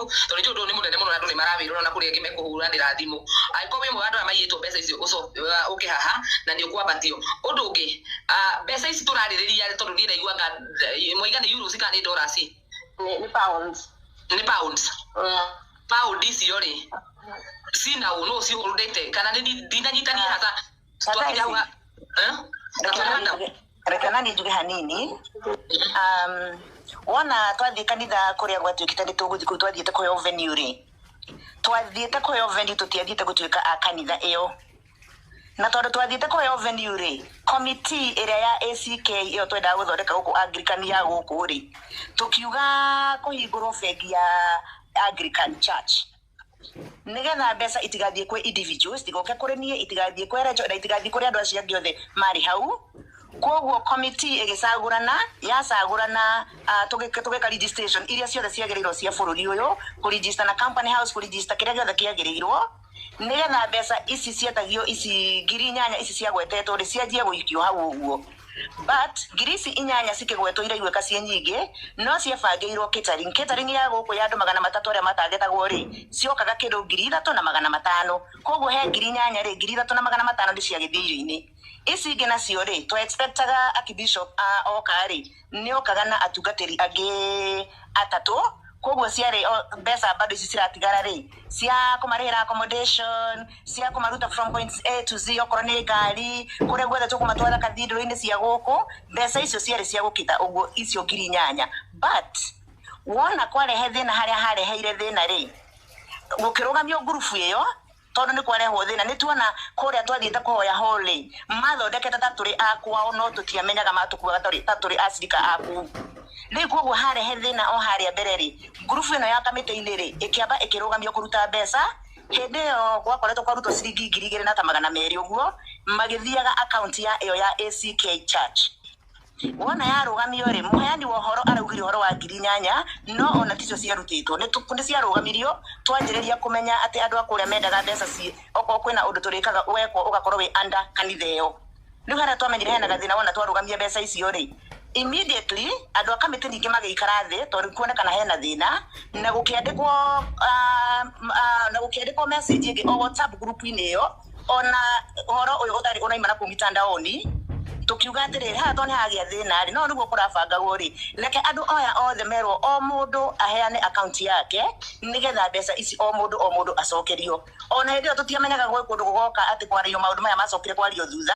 hau to ni jundu ni munene muno na ndu ni marawirwo na kuri ngime kuhuranira thimu aiko wi mwandu amayitwo mbeca icio ukihaha na ni ukwabatio undu ungi mbeca ici turaririria tondu ni ndaiguanga moiga ni euros kana ni dollars ni pounds pound icio ri sina uno si urudete kana ni dinanyitani hata twakiawa rekana ni njuge hanini wona twathie kanitha kuria gwatuikite ni tuguthi ku twathiete kuyo venue ri twathiete kuyo venue tutiathiete gutuika a kanitha iyo na tondu twathiete kuyo venue ri committee area ya ACK iyo twenda guthondeka guku Anglican ya guku ri tukiuga kuhingurwo bengi ya Anglican Church nigetha mbeca itigathie kwe individuals tigoke kuri nie itigathie kwe rejo na itigathie kuri andu acio angĩ othe mari hau koguo committee igicagurana yacagurana tugeka registration iria ciothe ciagĩrĩirwo cia bũrũri ũyũ ku register na company house ku register kĩrĩa gĩothe kĩagĩrĩirwo nigetha mbeca ici cietagio ici ngiri 8 ici ciagwetetwo ri cianjie gũikio hau ũguo but ngiri ici 8 cikĩgwetwo iraigwĩka ciĩ nyingĩ no ciebangĩirwo catering ya gũkũ ya andũ 300 arĩa matangetagwo ri ciokaga kĩndũ 3,500 koguo he ngiri 8 ri 3,500 ndĩ ciagĩthie irio-inĩ ici ingĩ nacio ri to expectaga archbishop oka ri nĩ okaga na atungatĩri angĩ atatũ koguo ciarĩ mbeca bado ici ciratigara ri cia kumarĩhĩra accommodation cia kumaruta from points A to Z okorwo nĩ ngari kũrĩa guothe tũkũmatwara kathidro-inĩ cia gũkũ mbeca icio ciarĩ cia gũkita ũguo icio ngiri 8 but wona kwarehe thĩna harĩa hareheire thĩna ri gũkĩrũgamio ngurubu ĩyo tondu ni kwarehwo thina ni tuona kuria twathiete kuhoya holy mathondekete ta turi akwao no tutiamenyaga matukuaga ta turi acirika aku riu koguo harehe thina o haria mbere ri ngurubu ino ya kamiti-ini ri ikiamba ikirugamio kuruta mbeca hindi iyo gwakoretwo kwarutwo ciringi 2,200 uguo magithiaga account ya iyo ya ACK Church wona yarugamio ri muheani wa horo araugire horo wa ngiri 8 no ona ticio ciarutitwo ni ciarugamirio twanjiriria kumenya ati andu akuria mendaga mbeca ci oko kwina undu turikaga weko ugakorwo wi under kanitha iyo riu haria twamenyire hena gathina wona twarugamia mbeca icio ri immediately andu akamite ningi magĩikara thĩ tondu kuonekana hena thina na gũkĩandĩkwo message ĩngĩ o WhatsApp group-inĩ iyo ona horo ũyũ ũtarĩ ũnaimana kũ mitandaoni tukiuga atĩrĩrĩ haha to nĩ hagĩa thĩna rĩ no nĩguo kũrabangagwo rĩ reke andũ oya othe merwo o mũndũ aheane account yake nĩgetha mbeca ici o mũndũ acokerio ona hĩndĩ ĩyo tũtiamenyaga gwĩ kũndũ gũgoka atĩ kwario maũndũ maya macokire kwario thutha